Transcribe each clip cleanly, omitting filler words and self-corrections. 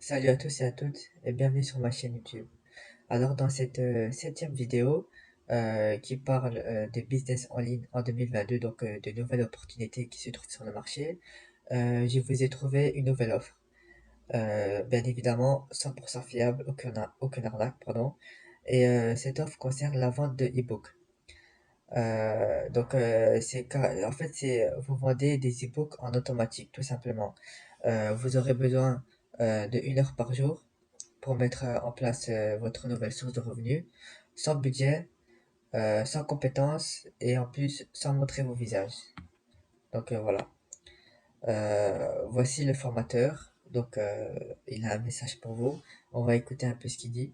Salut à tous et à toutes et bienvenue sur ma chaîne YouTube. Alors dans cette septième vidéo qui parle de business en ligne en 2022, donc de nouvelles opportunités qui se trouvent sur le marché, je vous ai trouvé une nouvelle offre. Bien évidemment 100% fiable, aucune arnaque, pardon. Et cette offre concerne la vente de e-books. En fait c'est vous vendez des e-books en automatique tout simplement. Vous aurez besoin de 1 heure par jour pour mettre en place votre nouvelle source de revenus, sans budget, sans compétences et en plus sans montrer vos visages. Donc voilà. Voici le formateur. Donc il a un message pour vous. On va écouter un peu ce qu'il dit.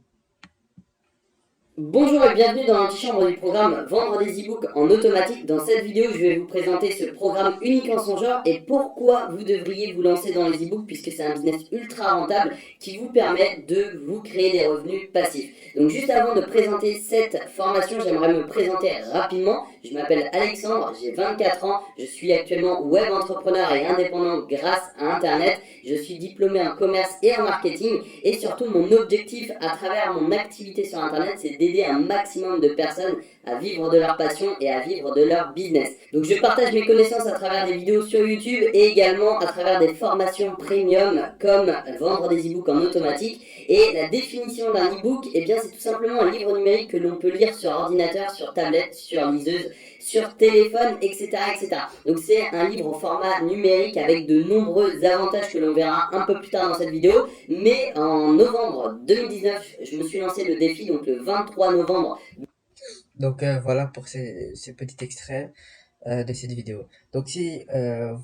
Bonjour et bienvenue dans l'antichambre du programme Vendre des e-books en automatique. Dans cette vidéo, je vais vous présenter ce programme unique en son genre et pourquoi vous devriez vous lancer dans les e-books puisque c'est un business ultra rentable qui vous permet de vous créer des revenus passifs. Donc juste avant de présenter cette formation, j'aimerais me présenter rapidement. Je m'appelle Alexandre, j'ai 24 ans, je suis actuellement web entrepreneur et indépendant grâce à Internet. Je suis diplômé en commerce et en marketing et surtout mon objectif à travers mon activité sur Internet, c'est d'aider un maximum de personnes à vivre de leur passion et à vivre de leur business. Donc je partage mes connaissances à travers des vidéos sur YouTube et également à travers des formations premium comme vendre des e-books en automatique. Et la définition d'un e-book, eh bien c'est tout simplement un livre numérique que l'on peut lire sur ordinateur, sur tablette, sur liseuse, sur téléphone, etc., etc. Donc c'est un livre au format numérique avec de nombreux avantages que l'on verra un peu plus tard dans cette vidéo. Mais en novembre 2019, je me suis lancé le défi, donc le 23 novembre. Donc voilà pour ce petit extrait de cette vidéo. Donc si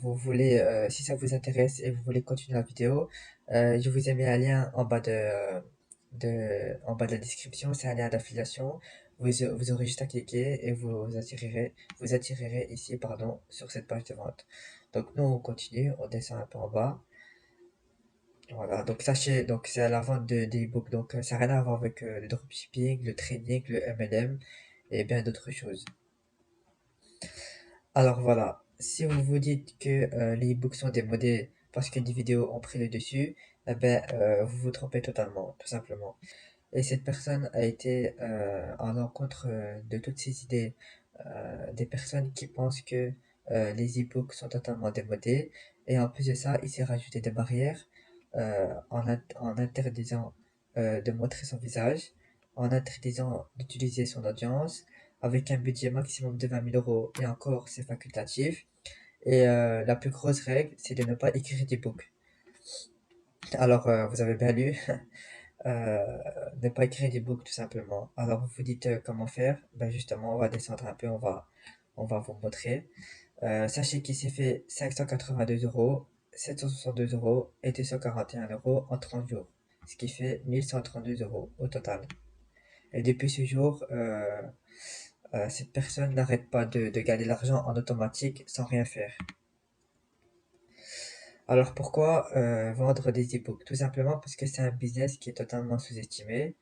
vous voulez, si ça vous intéresse et vous voulez continuer la vidéo, je vous ai mis un lien en bas en bas de la description. C'est un lien d'affiliation. Vous aurez juste à cliquer et vous attirerez ici, pardon, sur cette page de vente. Donc nous on continue, on descend un peu en bas. Voilà, donc sachez, donc c'est à la vente des e-books, donc ça n'a rien à voir avec le dropshipping, le trading, le MLM et bien d'autres choses. Alors voilà, si vous vous dites que les e-books sont démodés parce que des vidéos ont pris le dessus, eh ben, vous vous trompez totalement, tout simplement. Et cette personne a été à l'encontre de toutes ces idées des personnes qui pensent que les e-books sont totalement démodés. Et en plus de ça, il s'est rajouté des barrières en interdisant de montrer son visage, en interdisant d'utiliser son audience, avec un budget maximum de 20 000 euros, et encore c'est facultatif. Et la plus grosse règle, c'est de ne pas écrire d'e-book. Alors, vous avez bien lu, ne pas écrire d'e-book tout simplement. Alors, vous vous dites comment faire? Ben justement, on va descendre un peu, on va vous montrer. Sachez qu'il s'est fait 582 euros, 762 euros et 241 euros en 30 jours, ce qui fait 1132 euros au total. Et depuis ce jour, cette personne n'arrête pas de gagner l'argent en automatique sans rien faire. Alors pourquoi vendre des e-books? Tout simplement parce que c'est un business qui est totalement sous-estimé.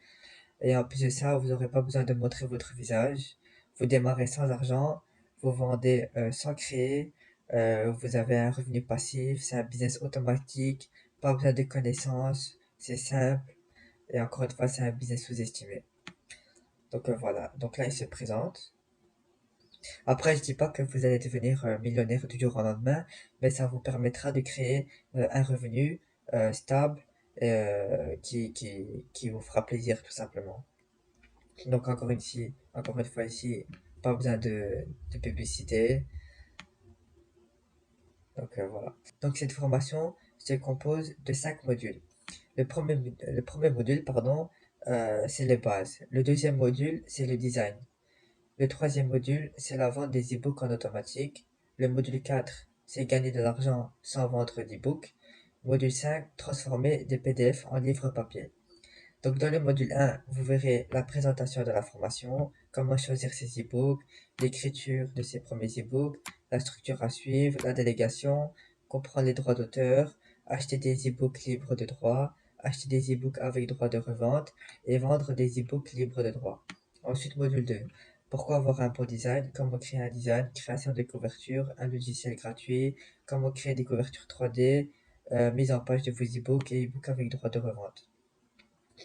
Et en plus de ça, vous n'aurez pas besoin de montrer votre visage. Vous démarrez sans argent, vous vendez sans créer, vous avez un revenu passif, c'est un business automatique, pas besoin de connaissances, c'est simple. Et encore une fois, c'est un business sous-estimé. Donc voilà, donc là il se présente. Après, je dis pas que vous allez devenir millionnaire du jour au lendemain, mais ça vous permettra de créer un revenu stable qui vous fera plaisir tout simplement. Donc encore une fois ici, pas besoin de publicité. Donc voilà. Donc cette formation se compose de 5 modules. Le premier module, pardon, c'est les bases. Le deuxième module, c'est le design. Le troisième module, c'est la vente des e-books en automatique. Le module 4, c'est gagner de l'argent sans vendre d'e-books. Module 5, transformer des PDF en livres papier. Donc dans le module 1, vous verrez la présentation de la formation, comment choisir ses e-books, l'écriture de ses premiers e-books, la structure à suivre, la délégation, comprendre les droits d'auteur, acheter des e-books libres de droit, acheter des e-books avec droit de revente et vendre des e-books libres de droit. Ensuite, module 2. Pourquoi avoir un bon design? Comment créer un design? Création de couverture, un logiciel gratuit, comment créer des couvertures 3D, mise en page de vos e-books et e-books avec droit de revente.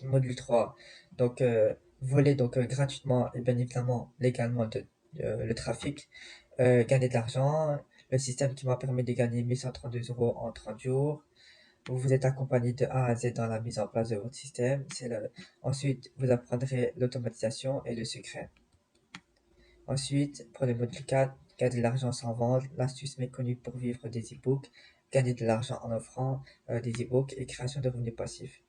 Module 3, donc voler donc gratuitement et bien évidemment légalement le trafic, gagner de l'argent, le système qui m'a permis de gagner 1132 € en 30 jours. Vous êtes accompagné de A à Z dans la mise en place de votre système. Ensuite, vous apprendrez l'automatisation et le secret. Ensuite, pour le module 4, gagner de l'argent sans vente, l'astuce méconnue pour vivre des e-books, gagner de l'argent en offrant des e-books et création de revenus passifs.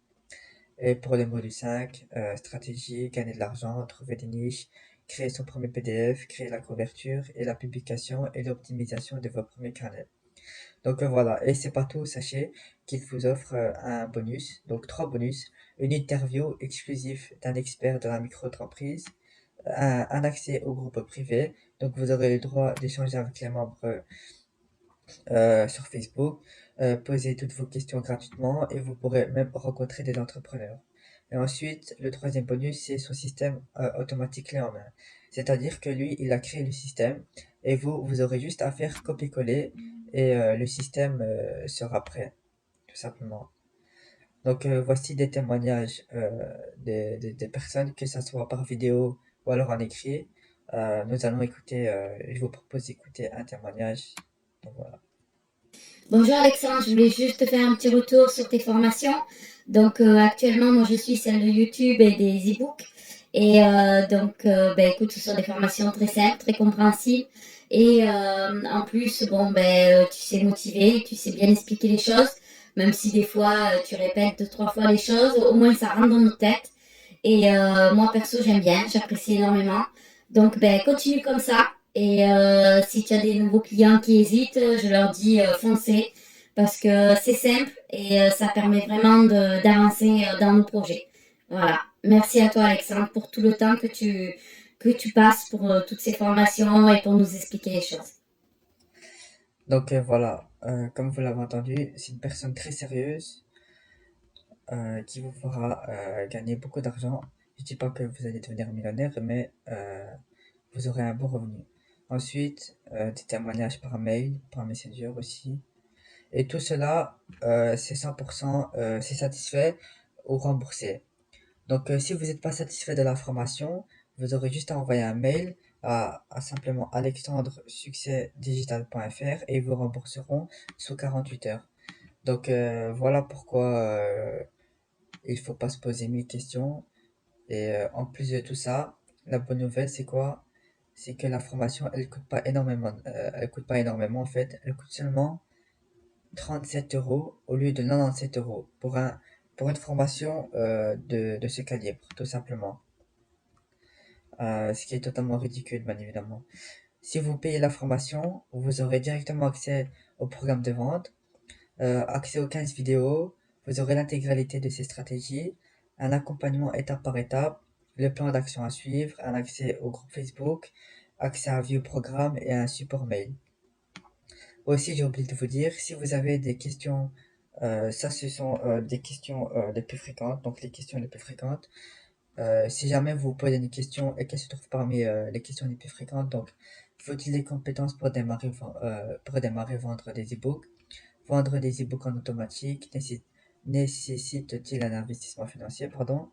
Et pour le module 5, stratégie, gagner de l'argent, trouver des niches, créer son premier PDF, créer la couverture et la publication et l'optimisation de vos premiers carnets. Donc voilà, et c'est pas tout, sachez qu'il vous offre un bonus, donc 3 bonus, une interview exclusive d'un expert de la micro-entreprise, un accès au groupe privé, donc vous aurez le droit d'échanger avec les membres sur Facebook, poser toutes vos questions gratuitement et vous pourrez même rencontrer des entrepreneurs. Et ensuite, le troisième bonus, c'est son système automatique clé en main. C'est-à-dire que lui, il a créé le système et vous aurez juste à faire copier-coller et le système sera prêt, tout simplement. Donc voici des témoignages des personnes, que ce soit par vidéo ou alors en écrit. Nous allons écouter, je vous propose d'écouter un témoignage. Donc voilà. Bonjour Alexandre, je voulais juste te faire un petit retour sur tes formations. Donc actuellement, moi je suis celle de YouTube et des e-books. Et écoute, ce sont des formations très simples, très compréhensibles. Et en plus, tu sais motiver, tu sais bien expliquer les choses. Même si des fois tu répètes 2, 3 fois les choses, au moins ça rentre dans nos têtes. Et moi perso, j'aime bien, j'apprécie énormément. Donc continue comme ça. Et si tu as des nouveaux clients qui hésitent, je leur dis foncez parce que c'est simple et ça permet vraiment d'avancer dans nos projets. Voilà. Merci à toi Alexandre pour tout le temps que tu passes pour toutes ces formations et pour nous expliquer les choses. Donc voilà, comme vous l'avez entendu, c'est une personne très sérieuse qui vous fera gagner beaucoup d'argent. Je dis pas que vous allez devenir millionnaire, mais vous aurez un bon revenu. Ensuite, des témoignages par mail, par Messenger aussi. Et tout cela, c'est 100%, c'est satisfait ou remboursé. Donc, si vous n'êtes pas satisfait de la formation, vous aurez juste à envoyer un mail à simplement alexandresuccèsdigital.fr et ils vous rembourseront sous 48 heures. Donc, voilà pourquoi il faut pas se poser 1000 questions. Et en plus de tout ça, la bonne nouvelle, c'est quoi? C'est que la formation, elle coûte pas énormément. Elle coûte pas énormément en fait. Elle coûte seulement 37 € au lieu de 97 € pour une formation de ce calibre, tout simplement. Ce qui est totalement ridicule, bien évidemment. Si vous payez la formation, vous aurez directement accès au programme de vente, accès aux 15 vidéos, vous aurez l'intégralité de ces stratégies, un accompagnement étape par étape, le plan d'action à suivre, un accès au groupe Facebook, accès à vie au programme et un support mail. Aussi, j'ai oublié de vous dire, si vous avez des questions, ça ce sont des questions les plus fréquentes, donc les questions les plus fréquentes. Si jamais vous posez une question et qu'elle se trouve parmi les questions les plus fréquentes, donc faut-il des compétences pour démarrer vendre des e-books? Vendre des e-books en automatique nécessite-t-il un investissement financier, pardon?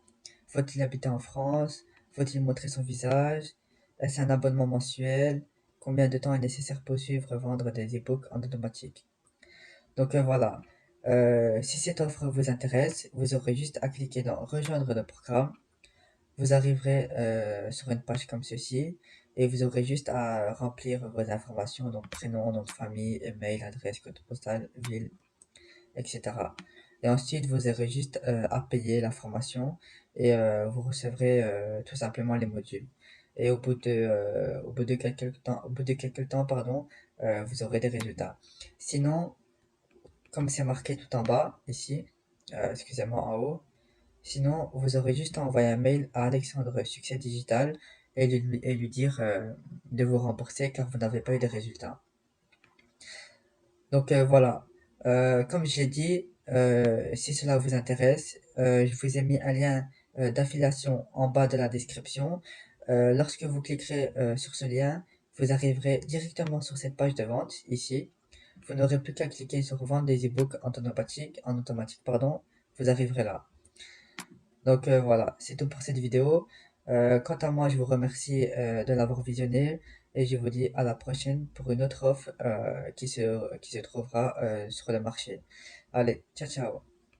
Faut-il habiter en France? Faut-il montrer son visage? Est-ce un abonnement mensuel? Combien de temps est nécessaire pour suivre vendre des e-books en automatique? Donc voilà. Si cette offre vous intéresse, vous aurez juste à cliquer dans rejoindre le programme. Vous arriverez sur une page comme ceci et vous aurez juste à remplir vos informations, donc prénom, nom de famille, email, adresse, code postal, ville, etc. Et ensuite, vous aurez juste à payer la formation et vous recevrez tout simplement les modules. Et au bout de quelques temps, pardon, vous aurez des résultats. Sinon, comme c'est marqué tout en bas, ici, excusez-moi, en haut, sinon, vous aurez juste à envoyer un mail à Alexandre Succès Digital et lui dire de vous rembourser car vous n'avez pas eu de résultats. Donc voilà. Comme je l'ai dit, si cela vous intéresse, je vous ai mis un lien d'affiliation en bas de la description. Lorsque vous cliquerez sur ce lien, vous arriverez directement sur cette page de vente ici. vous n'aurez plus qu'à cliquer sur vendre des e-books en automatique, pardon, vous arriverez là. Donc voilà, c'est tout pour cette vidéo. Quant à moi, je vous remercie de l'avoir visionné et je vous dis à la prochaine pour une autre offre qui se trouvera sur le marché. Allez, ciao ciao.